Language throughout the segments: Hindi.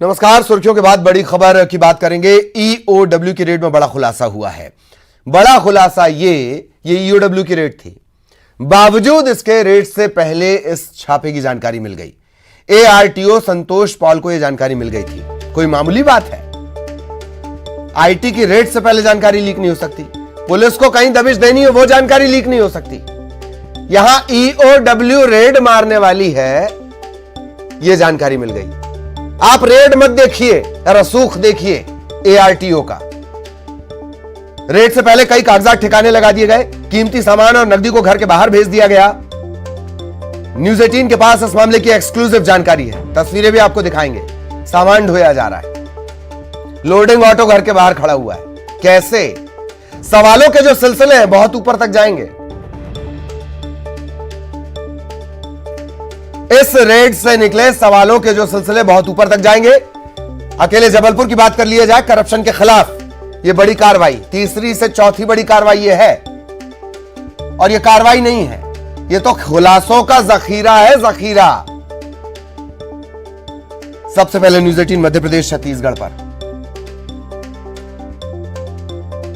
नमस्कार। सुर्खियों के बाद बड़ी खबर की बात करेंगे। ईओडब्ल्यू की रेड में बड़ा खुलासा हुआ है। बड़ा खुलासा ये ईओडब्ल्यू की रेड थी, बावजूद इसके रेड से पहले इस छापे की जानकारी मिल गई। एआरटीओ संतोष पॉल को यह जानकारी मिल गई थी। कोई मामूली बात है? आईटी की रेड से पहले जानकारी लीक नहीं हो सकती। पुलिस को कहीं दबिश देनी हो, वो जानकारी लीक नहीं हो सकती। यहां ईओडब्ल्यू रेड मारने वाली है, यह जानकारी मिल गई। आप रेड मत देखिए, रसूख देखिए एआरटीओ का। रेड से पहले कई कागजात ठिकाने लगा दिए गए, कीमती सामान और नकदी को घर के बाहर भेज दिया गया। न्यूज़ 18 के पास इस मामले की एक्सक्लूसिव जानकारी है, तस्वीरें भी आपको दिखाएंगे। सामान ढोया जा रहा है, लोडिंग ऑटो घर के बाहर खड़ा हुआ है। कैसे? सवालों के जो सिलसिले हैं बहुत ऊपर तक जाएंगे। इस रेड से निकले सवालों के जो सिलसिले बहुत ऊपर तक जाएंगे। अकेले जबलपुर की बात कर लिया जाए, करप्शन के खिलाफ यह बड़ी कार्रवाई, तीसरी से चौथी बड़ी कार्रवाई यह है। और यह कार्रवाई नहीं है, यह तो खुलासों का जखीरा है, जखीरा। सबसे पहले न्यूज़ 18 मध्य प्रदेश छत्तीसगढ़ पर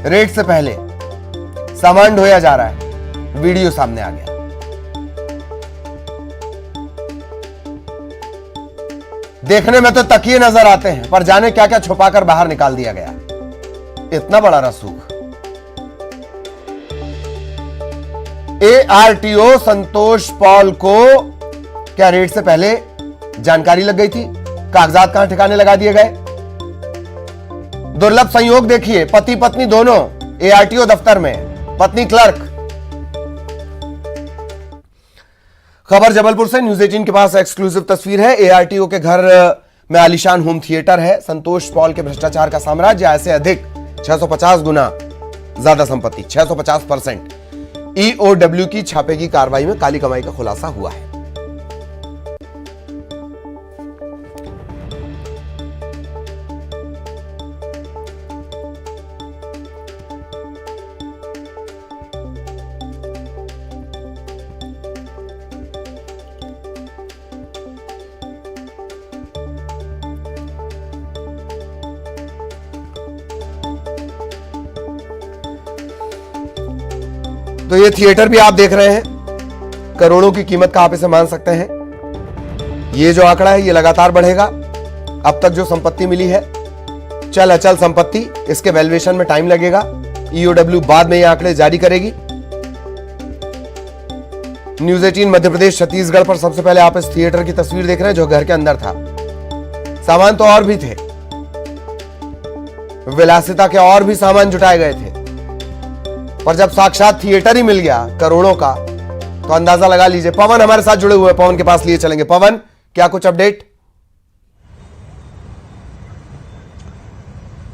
रेड से पहले सामान ढोया जा रहा है, वीडियो सामने आ गया। देखने में तो तकिए नजर आते हैं, पर जाने क्या क्या छुपाकर बाहर निकाल दिया गया। इतना बड़ा रसूख। एआरटीओ संतोष पॉल को क्या रेड से पहले जानकारी लग गई थी? कागजात कहां ठिकाने लगा दिए गए? दुर्लभ संयोग देखिए, पति पत्नी दोनों एआरटीओ दफ्तर में, पत्नी क्लर्क। खबर जबलपुर से, न्यूज़ 18 के पास एक्सक्लूसिव तस्वीर है। एआरटीओ के घर में आलीशान होम थिएटर है। संतोष पॉल के भ्रष्टाचार का साम्राज्य, ऐसे अधिक 650 गुना ज्यादा संपत्ति, 650%। ईओडब्ल्यू की छापे की कार्रवाई में काली कमाई का खुलासा हुआ है। तो ये थिएटर भी आप देख रहे हैं, करोड़ों की कीमत का आप इसे मान सकते हैं। ये जो आंकड़ा है ये लगातार बढ़ेगा। अब तक जो संपत्ति मिली है, चल अचल संपत्ति, इसके वैल्यूएशन में टाइम लगेगा। ईओडब्ल्यू बाद में ये आंकड़े जारी करेगी। न्यूज़ 18 मध्य प्रदेश छत्तीसगढ़ पर सबसे पहले आप इस थिएटर की तस्वीर देख रहे हैं जो घर के अंदर था। सामान तो और भी थे, विलासिता के और भी सामान जुटाए गए थे, पर जब साक्षात थिएटर ही मिल गया करोड़ों का, तो अंदाजा लगा लीजिए। पवन हमारे साथ जुड़े हुए हैं, पवन के पास लिए चलेंगे। पवन, क्या कुछ अपडेट?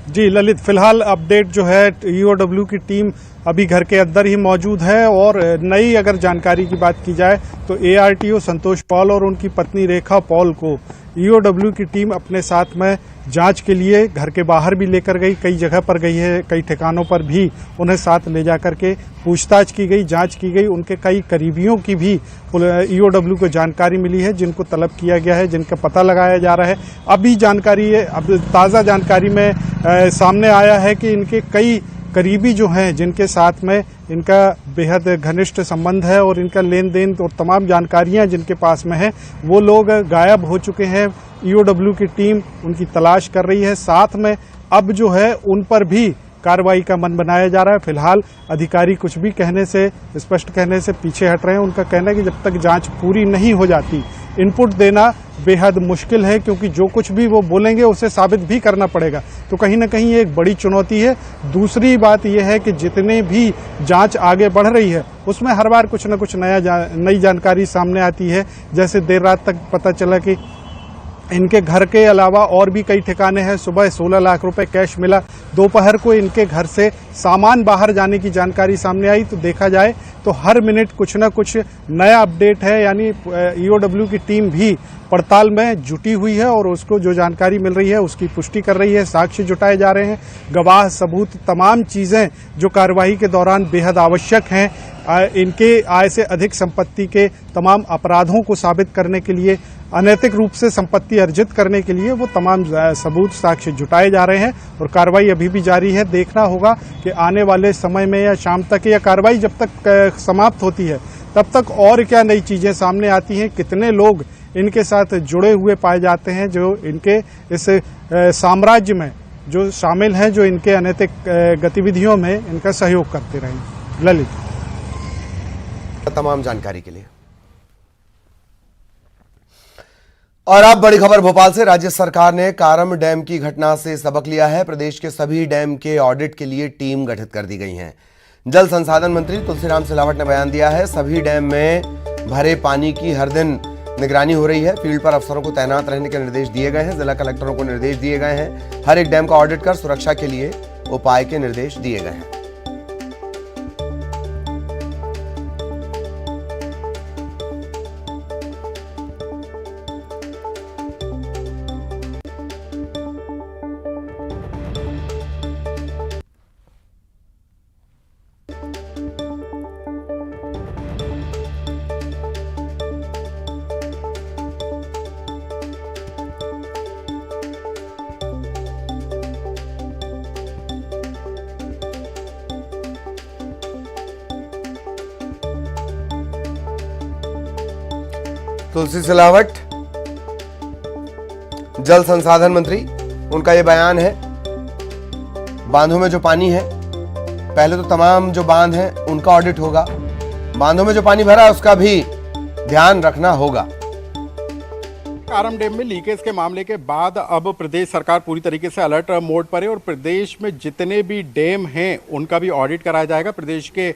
जी ललित, फिलहाल अपडेट जो है, ईओडब्ल्यू की टीम अभी घर के अंदर ही मौजूद है। और नई अगर जानकारी की बात की जाए तो एआरटीओ संतोष पॉल और उनकी पत्नी रेखा पॉल को ईओडब्ल्यू की टीम अपने साथ में जांच के लिए घर के बाहर भी लेकर गई, कई जगह पर गई है, कई ठिकानों पर भी उन्हें साथ ले जाकर के पूछताछ की गई, जांच की गई। उनके कई करीबियों की भी ईओडब्ल्यू को जानकारी मिली है, जिनको तलब किया गया है, जिनका पता लगाया जा रहा है। अभी जानकारी है, अब ताज़ा जानकारी में सामने आया है कि इनके कई करीबी जो हैं, जिनके साथ में इनका बेहद घनिष्ठ संबंध है और इनका लेन देन और तमाम जानकारियां जिनके पास में है, वो लोग गायब हो चुके हैं। ईओडब्ल्यू की टीम उनकी तलाश कर रही है। साथ में अब जो है उन पर भी कार्रवाई का मन बनाया जा रहा है। फिलहाल अधिकारी कुछ भी कहने से, स्पष्ट कहने से पीछे हट रहे हैं। उनका कहना है कि जब तक जांच पूरी नहीं हो जाती, इनपुट देना बेहद मुश्किल है, क्योंकि जो कुछ भी वो बोलेंगे उसे साबित भी करना पड़ेगा। तो कहीं ना कहीं ये एक बड़ी चुनौती है। दूसरी बात यह है कि जितने भी जांच आगे बढ़ रही है, उसमें हर बार कुछ न कुछ नई जानकारी सामने आती है। जैसे देर रात तक पता चला कि इनके घर के अलावा और भी कई ठिकाने हैं। सुबह 16 लाख रुपए कैश मिला। दोपहर को इनके घर से सामान बाहर जाने की जानकारी सामने आई। तो देखा जाए तो हर मिनट कुछ न कुछ नया अपडेट है। यानी ईओडब्ल्यू की टीम भी पड़ताल में जुटी हुई है और उसको जो जानकारी मिल रही है उसकी पुष्टि कर रही है। साक्ष्य जुटाए जा रहे हैं, गवाह, सबूत, तमाम चीजें जो कार्रवाई के दौरान बेहद आवश्यक हैं। इनके आय से अधिक संपत्ति के तमाम अपराधों को साबित करने के लिए, अनैतिक रूप से संपत्ति अर्जित करने के लिए वो तमाम सबूत साक्ष्य जुटाए जा रहे हैं और कार्रवाई अभी भी जारी है। देखना होगा कि आने वाले समय में या शाम तक या कार्रवाई जब तक समाप्त होती है तब तक और क्या नई चीजें सामने आती हैं, कितने लोग इनके साथ जुड़े हुए पाए जाते हैं जो इनके इस साम्राज्य में जो शामिल हैं, जो इनके अनैतिक गतिविधियों में इनका सहयोग करते रहें। ललित, तमाम जानकारी के लिए। और अब बड़ी खबर भोपाल से। राज्य सरकार ने कारम डैम की घटना से सबक लिया है। प्रदेश के सभी डैम के ऑडिट के लिए टीम गठित कर दी गई है। जल संसाधन मंत्री तुलसीराम सिलावट ने बयान दिया है, सभी डैम में भरे पानी की हर दिन निगरानी हो रही है। फील्ड पर अफसरों को तैनात रहने के निर्देश दिए गए हैं। जिला कलेक्टरों को निर्देश दिए गए हैं। हर एक डैम का ऑडिट कर सुरक्षा के लिए उपाय के निर्देश दिए गए हैं। तुलसी सिलावट, जल संसाधन मंत्री, उनका यह बयान है। बांधों में जो पानी है, पहले तो तमाम जो बांध हैं उनका ऑडिट होगा। बांधों में जो पानी भरा है उसका भी ध्यान रखना होगा। कारम डैम में लीकेज के मामले के बाद अब प्रदेश सरकार पूरी तरीके से अलर्ट मोड पर है और प्रदेश में जितने भी डैम हैं उनका भी ऑडिट कराया जाएगा। प्रदेश के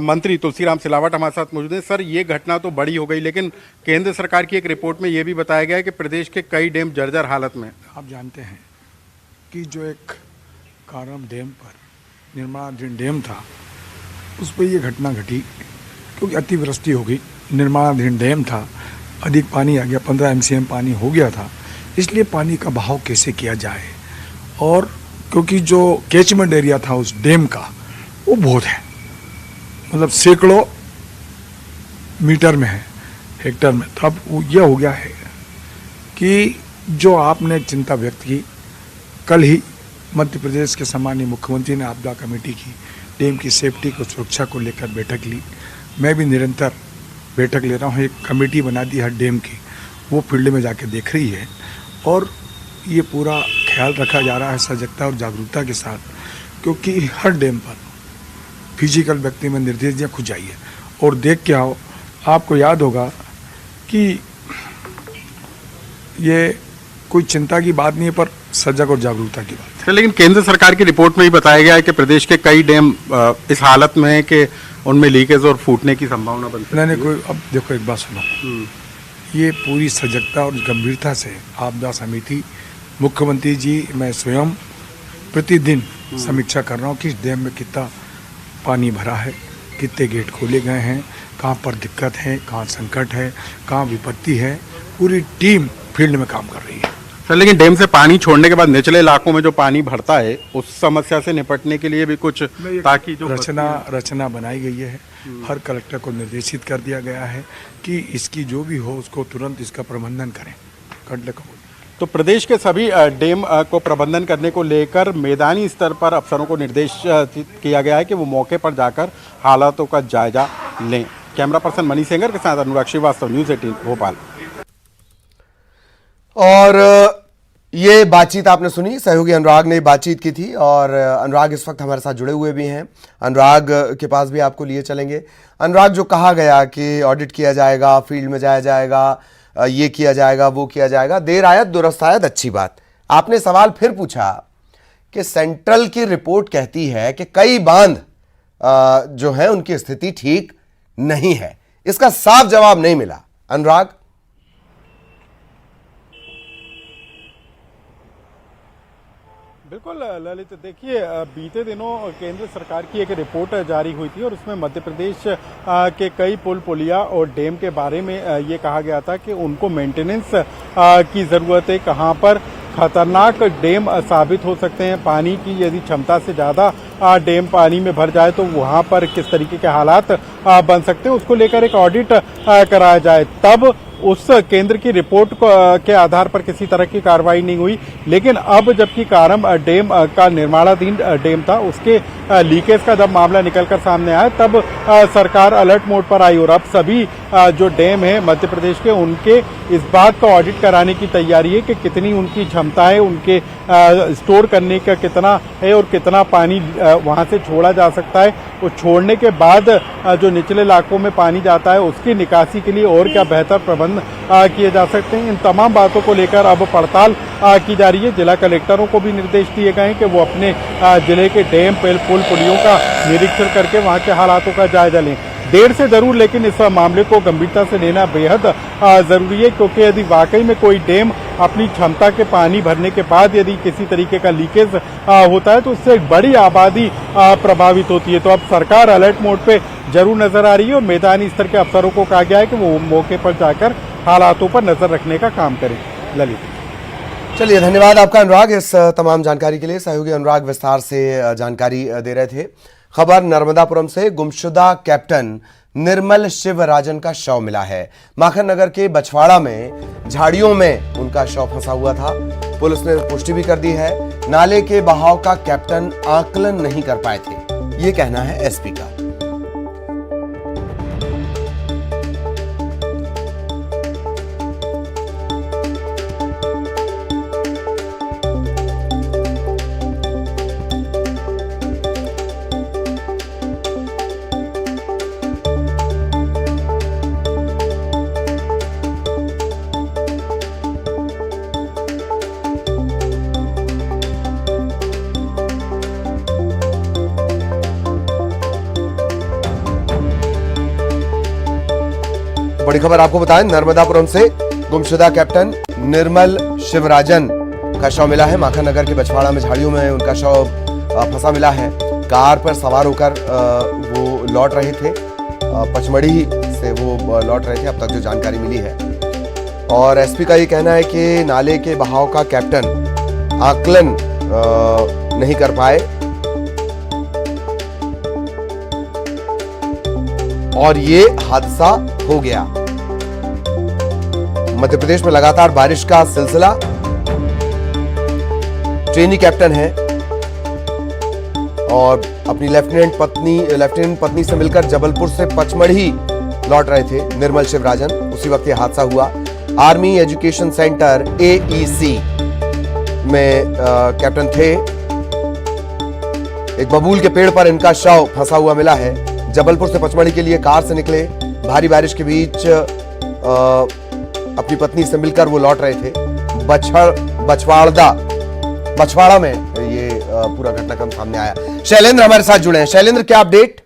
मंत्री तुलसीराम सिलावट हमारे साथ मौजूद हैं। सर, ये घटना तो बड़ी हो गई, लेकिन केंद्र सरकार की एक रिपोर्ट में ये भी बताया गया है कि प्रदेश के कई डैम जर्जर हालत में। आप जानते हैं कि जो एक कारम डैम पर निर्माणाधीन डैम था, उस पर ये घटना घटी क्योंकि अतिवृष्टि हो गई। निर्माणाधीन डैम था, अधिक पानी आ गया, 15 MCM पानी हो गया था, इसलिए पानी का बहाव कैसे किया जाए। और क्योंकि जो कैचमेंट एरिया था उस डैम का वो बहुत है, मतलब सैकड़ों मीटर में है, हेक्टर में। तो अब यह हो गया है कि जो आपने चिंता व्यक्त की, कल ही मध्य प्रदेश के सम्माननीय मुख्यमंत्री ने आपदा कमेटी की डैम की सेफ्टी को, सुरक्षा को लेकर बैठक ली। मैं भी निरंतर बैठक ले रहा हूँ। एक कमेटी बना दी हर डैम की, वो फील्ड में जाके देख रही है और ये पूरा ख्याल रखा जा रहा है सजगता और जागरूकता के साथ, क्योंकि हर डैम पर फिजिकल व्यक्ति में निर्देश दिया, खुद जाइए और देख के आओ। आपको याद होगा कि ये कोई चिंता की बात नहीं है, पर सजग और जागरूकता की बात है। लेकिन केंद्र सरकार की रिपोर्ट में ही बताया गया है कि प्रदेश के कई डैम इस हालत में है कि उनमें लीकेज और फूटने की संभावना बनती है। नहीं, कोई, अब देखो एक बात सुनो, ये पूरी सजगता और गंभीरता से आपदा समिति, मुख्यमंत्री जी, मैं स्वयं प्रतिदिन समीक्षा कर रहा हूँ कि इस डैम में कितना पानी भरा है, कितने गेट खोले गए हैं, कहाँ पर दिक्कत है, कहाँ संकट है, कहाँ विपत्ति है। पूरी टीम फील्ड में काम कर रही है। सर, लेकिन डैम से पानी छोड़ने के बाद निचले इलाकों में जो पानी भरता है उस समस्या से निपटने के लिए भी कुछ, ताकि जो रचना बनाई गई है। हर कलेक्टर को निर्देशित कर दिया गया है कि इसकी जो भी हो उसको तुरंत इसका प्रबंधन करें। तो प्रदेश के सभी डैम को प्रबंधन करने को लेकर मैदानी स्तर पर अफसरों को निर्देश किया गया है कि वो मौके पर जाकर हालातों का जायजा लें। कैमरा पर्सन मनीष सेंगर के साथ अनुराग श्रीवास्तव, न्यूज़ 18 भोपाल। और ये बातचीत आपने सुनी, सहयोगी अनुराग ने बातचीत की थी और अनुराग इस वक्त हमारे साथ जुड़े हुए भी हैं। अनुराग के पास भी आपको लिए चलेंगे। अनुराग, जो कहा गया कि ऑडिट किया जाएगा, फील्ड में जाया जाएगा, ये किया जाएगा, वो किया जाएगा, देर आयत दुरुस्त आयत, अच्छी बात। आपने सवाल फिर पूछा कि सेंट्रल की रिपोर्ट कहती है कि कई बांध जो है उनकी स्थिति ठीक नहीं है। इसका साफ जवाब नहीं मिला। अनुराग, बिल्कुल ललित, देखिए बीते दिनों केंद्र सरकार की एक रिपोर्ट जारी हुई थी और उसमें मध्य प्रदेश के कई पुल पुलिया और डैम के बारे में ये कहा गया था कि उनको मेंटेनेंस की ज़रूरत है, कहाँ पर खतरनाक डैम साबित हो सकते हैं। पानी की यदि क्षमता से ज़्यादा डैम पानी में भर जाए तो वहाँ पर किस तरीके के हालात बन सकते हैं, उसको लेकर एक ऑडिट कराया जाए। तब उस केंद्र की रिपोर्ट के आधार पर किसी तरह की कार्रवाई नहीं हुई। लेकिन अब जबकि कारम डैम का निर्माणाधीन डैम था, उसके लीकेज का जब मामला निकलकर सामने आया तब सरकार अलर्ट मोड पर आई और अब सभी जो डैम है मध्य प्रदेश के, उनके इस बात का ऑडिट कराने की तैयारी है कि कितनी उनकी क्षमता है, उनके स्टोर करने का कितना है और कितना पानी वहां से छोड़ा जा सकता है। वो छोड़ने के बाद जो निचले इलाकों में पानी जाता है उसकी निकासी के लिए और क्या बेहतर प्रबंध किए जा सकते हैं। इन तमाम बातों को लेकर अब पड़ताल की जा रही है। जिला कलेक्टरों को भी निर्देश दिए गए हैं कि वो अपने जिले के डैम पुल पुलियों का निरीक्षण करके वहां के हालातों का जायजा लें। देर से जरूर, लेकिन इस मामले को गंभीरता से लेना बेहद जरूरी है, क्योंकि यदि वाकई में कोई डैम अपनी क्षमता के पानी भरने के बाद यदि किसी तरीके का लीकेज होता है तो उससे एक बड़ी आबादी प्रभावित होती है। तो अब सरकार अलर्ट मोड पे जरूर नजर आ रही है और मैदानी स्तर के अफसरों को कहा गया है कि वो मौके पर जाकर हालातों पर नजर रखने का काम करें। ललित, चलिए, धन्यवाद आपका अनुराग इस तमाम जानकारी के लिए। सहयोगी अनुराग विस्तार से जानकारी दे रहे थे। खबर नर्मदापुरम से, गुमशुदा कैप्टन निर्मल शिवराजन का शव मिला है। माखन नगर के बछवाड़ा में झाड़ियों में उनका शव फंसा हुआ था। पुलिस ने पुष्टि भी कर दी है। नाले के बहाव का कैप्टन आकलन नहीं कर पाए थे, ये कहना है एसपी का। बड़ी खबर आपको बताएं, नर्मदापुरम से गुमशुदा कैप्टन निर्मल शिवराजन का शव मिला है। माखन नगर के बछवाड़ा में झाड़ियों में उनका शव फंसा मिला है। कार पर सवार होकर वो लौट रहे थे, पचमढ़ी से वो लौट रहे थे, अब तक जो जानकारी मिली है। और एसपी का ये कहना है कि नाले के बहाव का कैप्टन आकलन नहीं कर पाए और ये हादसा हो गया। मध्य प्रदेश में लगातार बारिश का सिलसिला। ट्रेनी कैप्टन है और अपनी लेफ्टिनेंट पत्नी से मिलकर जबलपुर से पचमढ़ी लौट रहे थे निर्मल शिवराजन। उसी वक्त यह हादसा हुआ। आर्मी एजुकेशन सेंटर AEC में कैप्टन थे। एक बबूल के पेड़ पर इनका शव फंसा हुआ मिला है। जबलपुर से पचमढ़ी के लिए कार से निकले। भारी बारिश के बीच अपनी पत्नी से मिलकर वो लौट रहे थे। बछवाड़ा में ये पूरा घटनाक्रम सामने आया। शैलेंद्र हमारे साथ जुड़े हैं। शैलेंद्र, क्या अपडेट?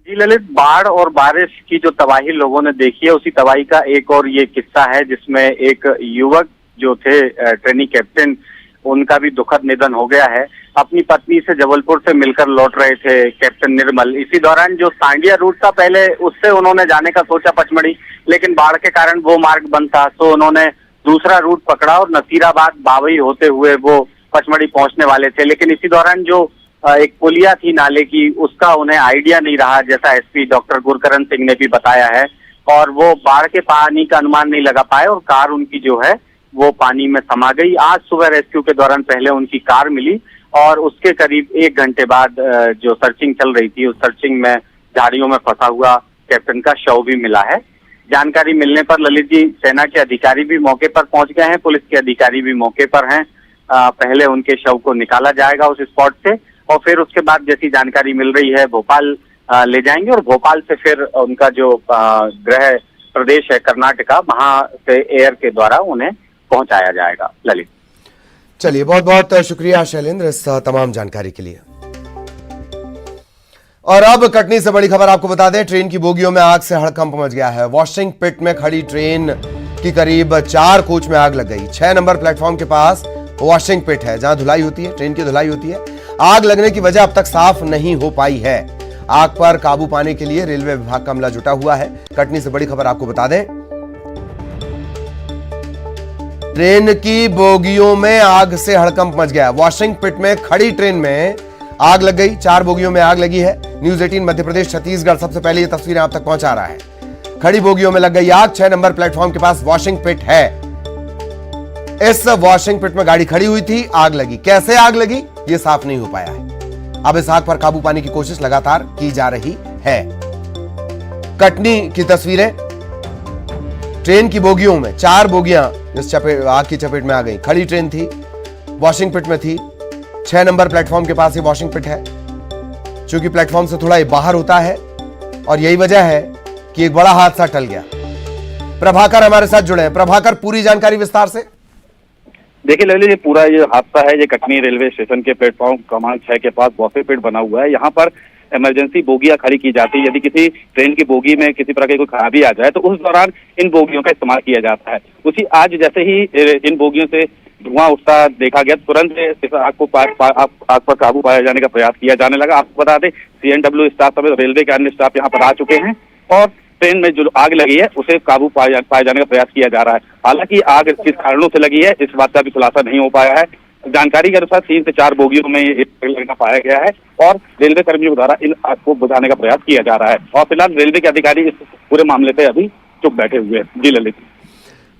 जी ललित, बाढ़ और बारिश की जो तबाही लोगों ने देखी है, उसी तबाही का एक और ये किस्सा है जिसमें एक युवक जो थे ट्रेनी कैप्टन, उनका भी दुखद निधन हो गया है। अपनी पत्नी से जबलपुर से मिलकर लौट रहे थे कैप्टन निर्मल। इसी दौरान जो सांडिया रूट था, पहले उससे उन्होंने जाने का सोचा पचमढ़ी, लेकिन बाढ़ के कारण वो मार्ग बंद था, तो उन्होंने दूसरा रूट पकड़ा और नसीराबाद बावई होते हुए वो पचमढ़ी पहुंचने वाले थे। लेकिन इसी दौरान जो एक पुलिया थी नाले की, उसका उन्हें आइडिया नहीं रहा, जैसा एसपी डॉक्टर गुरकरण सिंह ने भी बताया है, और वो बाढ़ के पानी का अनुमान नहीं लगा पाए और कार उनकी जो है वो पानी में समा गई। आज सुबह रेस्क्यू के दौरान पहले उनकी कार मिली और उसके करीब 1 घंटे बाद जो सर्चिंग चल रही थी, उस सर्चिंग में झाड़ियों में फंसा हुआ कैप्टन का शव भी मिला है। जानकारी मिलने पर ललित जी, सेना के अधिकारी भी मौके पर पहुंच गए हैं, पुलिस के अधिकारी भी मौके पर हैं। पहले उनके शव को निकाला जाएगा उस स्पॉट से और फिर उसके बाद जैसी जानकारी मिल रही है भोपाल ले जाएंगे और भोपाल से फिर उनका जो गृह प्रदेश है कर्नाटका, वहां से एयर के द्वारा उन्हें पहुंचाया जाएगा। ललित, चलिए, बहुत बहुत शुक्रिया शैलेंद्र इस तमाम जानकारी के लिए। और अब कटनी से बड़ी खबर आपको बता दें, ट्रेन की बोगियों में आग से हड़कंप मच गया है। वॉशिंग पिट में खड़ी ट्रेन की करीब 4 कोच में आग लग गई। 6 नंबर प्लेटफॉर्म के पास वॉशिंग पिट है जहां धुलाई होती है, ट्रेन की धुलाई होती है। आग लगने की वजह अब तक साफ नहीं हो पाई है। आग पर काबू पाने के लिए रेलवे विभाग का अमला जुटा हुआ है। कटनी से बड़ी खबर आपको बता दें, ट्रेन की बोगियों में आग से हड़कंप मच गया। वॉशिंग पिट में खड़ी ट्रेन में आग लग गई। 4 बोगियों में आग लगी है। न्यूज 18 मध्य प्रदेश छत्तीसगढ़ सबसे पहले ये तस्वीरें आप तक पहुंचा रहा है। खड़ी बोगियों में लग गई आग। 6 नंबर प्लेटफॉर्म के पास वॉशिंग पिट है। इस वॉशिंग पिट में गाड़ी खड़ी हुई थी, आग लगी। कैसे आग लगी ये साफ नहीं हो पाया है। अब इस आग पर काबू पाने की कोशिश लगातार की जा रही है। कटनी की तस्वीरें। ट्रेन की बोगियों में 4 बोगियां इस आग की चपेट में आ गई। खड़ी ट्रेन थी, वॉशिंग पिट में थी। 6 नंबर प्लेटफॉर्म के पास ये वॉशिंग पिट है। चूंकि प्लेटफॉर्म से थोड़ा बाहर होता है और यही वजह है कि एक बड़ा हादसा टल गया। प्रभाकर हमारे साथ जुड़े हैं। प्रभाकर, पूरी जानकारी विस्तार से। देखिए ललित, ये पूरा ये हादसा है, ये कटनी रेलवे स्टेशन के प्लेटफॉर्म क्रमांक 6 के पास वॉशिंग पिट बना हुआ है। यहाँ पर इमरजेंसी बोगियां खड़ी की जाती है। यदि किसी ट्रेन की बोगी में किसी प्रकार की कोई खराबी आ जाए तो उस दौरान इन बोगियों का इस्तेमाल किया जाता है। उसी आज जैसे ही इन बोगियों से धुआं उठता देखा गया, तुरंत इस आग को आग पर काबू पाया जाने का प्रयास किया जाने लगा। आपको बता दें, CNW स्टाफ समेत रेलवे के अन्य स्टाफ यहाँ पर आ चुके हैं और ट्रेन में जो आग लगी है उसे काबू पाए जाने का प्रयास किया जा रहा है। हालांकि आग किस कारणों से लगी है इस बात का भी खुलासा नहीं हो पाया है। जानकारी के अनुसार 3 से 4 बोगियों में ये लगना पाया गया है और रेलवे कर्मियों द्वारा इन आग को बुझाने का प्रयास किया जा रहा है। और फिलहाल रेलवे के अधिकारी इस पूरे मामले पे अभी चुप बैठे हुए हैं। जी ललित।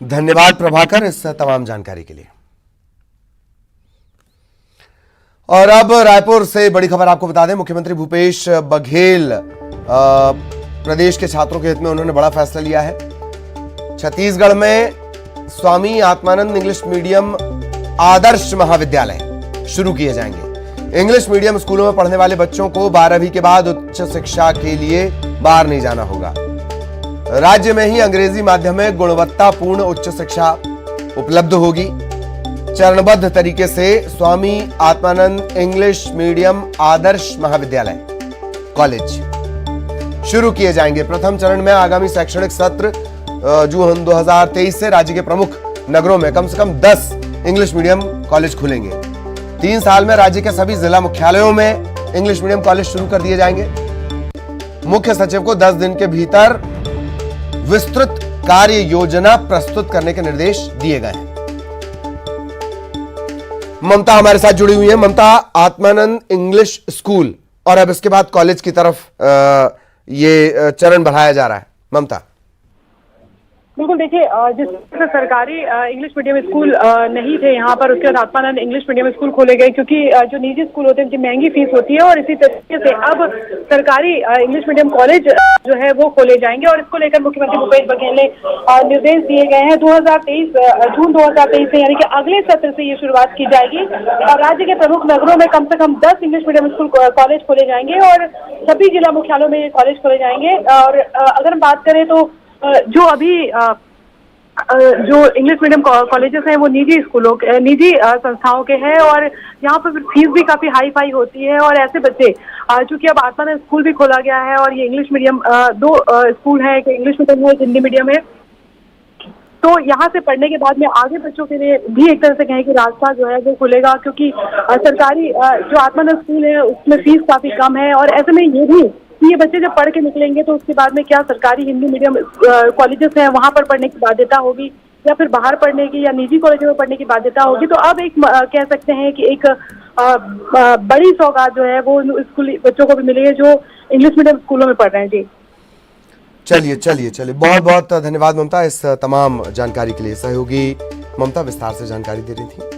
धन्यवाद प्रभाकर इस तमाम जानकारी के लिए। और अब रायपुर से बड़ी खबर आपको बता दें। मुख्यमंत्री भूपेश बघेल प्रदेश के छात्रों के हित में उन्होंने बड़ा फैसला लिया है। छत्तीसगढ़ में स्वामी आत्मानंद इंग्लिश मीडियम आदर्श महाविद्यालय शुरू किए जाएंगे। इंग्लिश मीडियम स्कूलों में पढ़ने वाले बच्चों को 12वीं के बाद उच्च शिक्षा के लिए बाहर नहीं जाना होगा। राज्य में ही अंग्रेजी माध्यम में गुणवत्तापूर्ण उच्च शिक्षा उपलब्ध होगी। चरणबद्ध तरीके से स्वामी आत्मानंद इंग्लिश मीडियम आदर्श महाविद्यालय कॉलेज शुरू किए जाएंगे। प्रथम चरण में आगामी शैक्षणिक सत्र जून 2023 से राज्य के प्रमुख नगरों में कम से कम 10 इंग्लिश मीडियम कॉलेज खुलेंगे। 3 साल में राज्य के सभी जिला मुख्यालयों में इंग्लिश मीडियम कॉलेज शुरू कर दिए जाएंगे। मुख्य सचिव को 10 दिन के भीतर विस्तृत कार्य योजना प्रस्तुत करने के निर्देश दिए गए हैं। ममता हमारे साथ जुड़ी हुई है। ममता, आत्मानंद इंग्लिश स्कूल और अब इसके बाद कॉलेज की तरफ ये चरण बढ़ाया जा रहा है। ममता। बिल्कुल, देखिए जिस सरकारी इंग्लिश मीडियम स्कूल नहीं थे यहाँ पर, उसके बाद आत्मानंद इंग्लिश मीडियम स्कूल खोले गए क्योंकि जो निजी स्कूल होते हैं उनकी महंगी फीस होती है और इसी तरीके से अब सरकारी इंग्लिश मीडियम कॉलेज जो है वो खोले जाएंगे और इसको लेकर मुख्यमंत्री भूपेश बघेल ने निर्देश दिए गए हैं। जून 2023 से यानी कि अगले सत्र से ये शुरुआत की जाएगी और राज्य के प्रमुख नगरों में कम से कम 10 इंग्लिश मीडियम स्कूल कॉलेज खोले जाएंगे और सभी जिला मुख्यालयों में ये कॉलेज खोले जाएंगे। और अगर हम बात करें तो जो अभी जो इंग्लिश मीडियम कॉलेजेस हैं वो निजी स्कूलों के, निजी संस्थाओं के हैं और यहाँ पर फीस भी काफी हाई फाई होती है और ऐसे बच्चे चूंकि अब आत्मानंद स्कूल भी खोला गया है और ये इंग्लिश मीडियम 2 स्कूल है, एक इंग्लिश मीडियम है, एक हिंदी मीडियम है, तो यहाँ से पढ़ने के बाद में आगे बच्चों के लिए भी एक तरह से कहें कि रास्ता जो है वो खुलेगा क्योंकि सरकारी जो आत्मानंद स्कूल है उसमें फीस काफी कम है और ऐसे में ये भी ये बच्चे जब पढ़ के निकलेंगे तो उसके बाद में क्या सरकारी हिंदी मीडियम कॉलेजेस हैं वहां पर पढ़ने की बाध्यता होगी या फिर बाहर पढ़ने की या निजी कॉलेजों में पढ़ने की बाध्यता होगी। तो अब एक कह सकते हैं कि एक बड़ी सौगात जो है वो स्कूली बच्चों को भी मिली है जो इंग्लिश मीडियम स्कूलों में पढ़ रहे हैं। जी चलिए बहुत बहुत धन्यवाद ममता इस तमाम जानकारी के लिए। सहयोगी ममता विस्तार से जानकारी दे रही थी।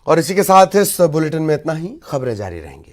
और इसी के साथ इस बुलेटिन में इतना ही। खबरें जारी रहेंगी।